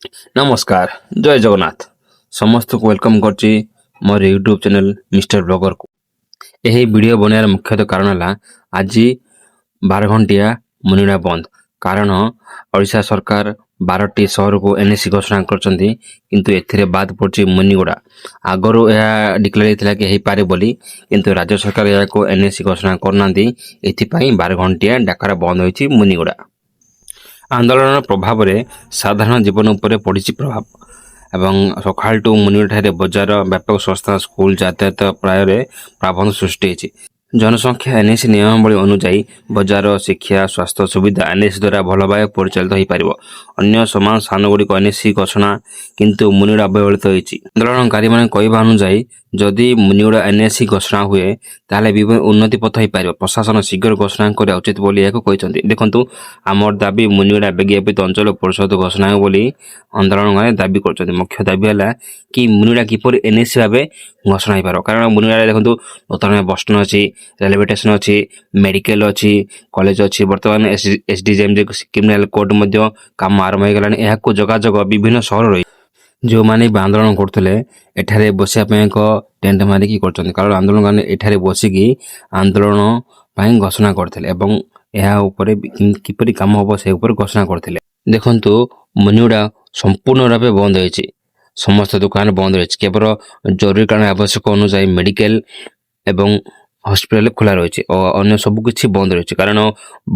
नमस्कार जय जगन्नाथ समस्त को वेलकम करची मोर यूट्यूब चैनल मिस्टर ब्लॉगर को यही वीडियो बनार मुख्यतः कारण है आज 12 घंटिया मुनिड़ा बंद कारण ओडिशा सरकार 12टी सहर को एनएसी घोषणा करछंती किंतु एथिरे बाद पड़ची मुनिगुड़ा आगरो यह डिक्लेयर होता कि हो पारे बोली किंतु राज्य सरकार यह को एनएसी घोषणा करनांती एथिपाई 12 घंटिया डाकरा बंद होईची मुनिगुड़ा आंदोलन प्रभाव में साधारण जीवन उपर पड़ी प्रभाव एवं सकाळटू मुनिगुड़ा बजार व्यापक संस्था स्कूल यातायात प्राय प्राबंध सृष्टि होती जनसंख्या एनएसी नियमावली अनुଯାयी बजार शिक्षा स्वास्थ्य सुविधा एनएसी द्वारा भल भाव परिचालित हो पार अन्य समान स्थान गुड़िक एनएसी घोषणा किंतु मुनिगुड़ा अवहेलित होती आंदोलनकारी मैंने कहवा अनुଯାयी जदि मुनिगुड़ा एनएसी घोषणा हुए ताले विभिन्न उन्नति पथ हो पार प्रशासन शीघ्र घोषणा करा उचित बोली देखु आमर दाबी मुनिगुड़ा विज्ञापित अंचल परिषद घोषणा हो बोली आंदोलन दाबी कर मुख्य दाबी है कि मुनिगुड़ा किपर एनएसी भाव घोषणा हो पार कारण मुनिगुड़ा देखो नूतन बस स्टैंड अच्छी रेलवे स्टेशन अच्छी मेडिकल अच्छी कॉलेज अच्छी बर्तमान एसडीजेएम क्रिमिनल कोर्ट काम आरंभ हो गलानी यह जोगाजोग विभिन्न सहर रही जो माने आंदोलन करते एठारे बसिया एक टेंट मारिकी कर कारण आंदोलन एठारे बसिकी आंदोलन घोषणा करते किपरि काम हम से घोषणा करते देखंतु मुनिगुड़ा संपूर्ण भाव बंद होती समस्त दुकान बंद रही केवल जरूरीकालीन आवश्यक अनुसार मेडिकल एवं हॉस्पिटल खुला रही और अन्य सबकि बंद रही कारण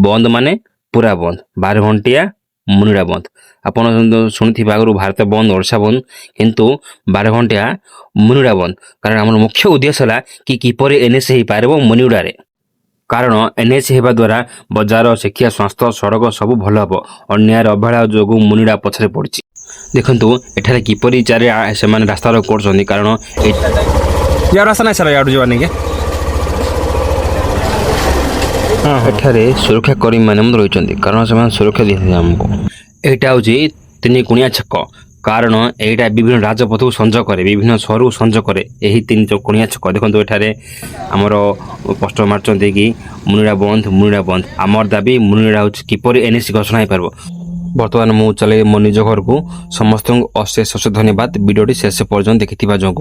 बंद माने पूरा बंद 12 घंटिया मुनिगुड़ा बंद आपड़ शुणी आगु भारत बंद ओडिशा बंद किंतु 12 घंटिया मुनिगुड़ा बंद कारण आम मुख्य उद्देश्य है कि किपर एनएसी हो पार मुनिगुड़ा कारण एनएसी होगा द्वारा बजार शिक्षा स्वास्थ्य सड़क सब भल हम अन्याय अवहेला जो मुनिगुड़ा पछरे पड़ी देखु एठारे किपरि चारि से रास्ता रोक कर कारण रास्ता नहीं सर यार जावा नहीं एठारे सुरक्षा कर्मी मैंने रही कारण से सुरक्षा दी आमको यहाँ हूँ 3 कुणिया छक कारण यहाँ विभिन्न राजपथ को संजोग करे विभिन्न सहर को संजोग करे यही 3 कुणिया छक देखो एठारे आमर पोस्टर मार्चंती कि मुनिगुड़ा बंद आमर दाबी मुनिगुड़ा हूँ किपर एनएसी घोषणा हो पार बर्तमान मुझे चले मो निज घर को समस्त अशेष धन्यवाद वीडियो शेष पर्यटन देखि जो।